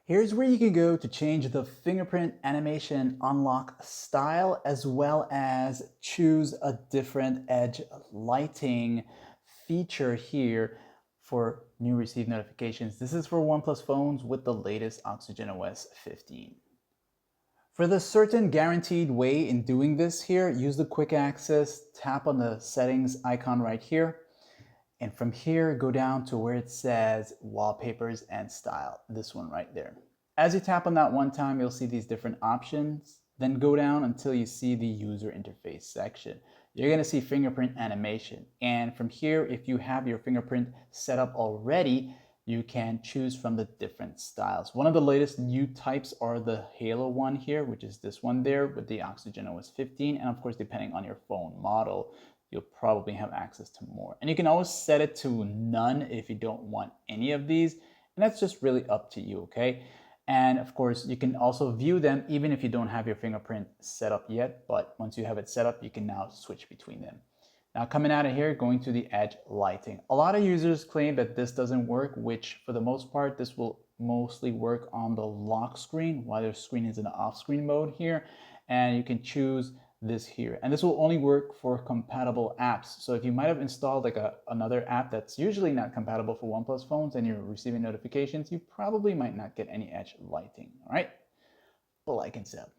Here's where you can go to change the fingerprint animation unlock style, as well as choose a different edge lighting feature here for new received notifications. This is for OnePlus phones with the latest Oxygen OS 15. For the certain guaranteed way in doing this here, use the quick access, tap on the settings icon right here. And from here, go down to where it says wallpapers and style, this one right there. As you tap on that one time, you'll see these different options. Then go down until you see the user interface section. You're gonna see fingerprint animation. And from here, if you have your fingerprint set up already, you can choose from the different styles. One of the latest new types are the Halo one here, which is this one there with the Oxygen OS 15. And of course, depending on your phone model, you'll probably have access to more. And you can always set it to none if you don't want any of these. And that's just really up to you, okay? And of course, you can also view them even if you don't have your fingerprint set up yet. But once you have it set up, you can now switch between them. Now coming out of here, going to the edge lighting. A lot of users claim that this doesn't work, which for the most part, this will mostly work on the lock screen while your screen is in the off screen mode here. And you can choose this here. And this will only work for compatible apps. So if you might have installed like another app that's usually not compatible for OnePlus phones and you're receiving notifications, you probably might not get any edge lighting, all right? But like and sub.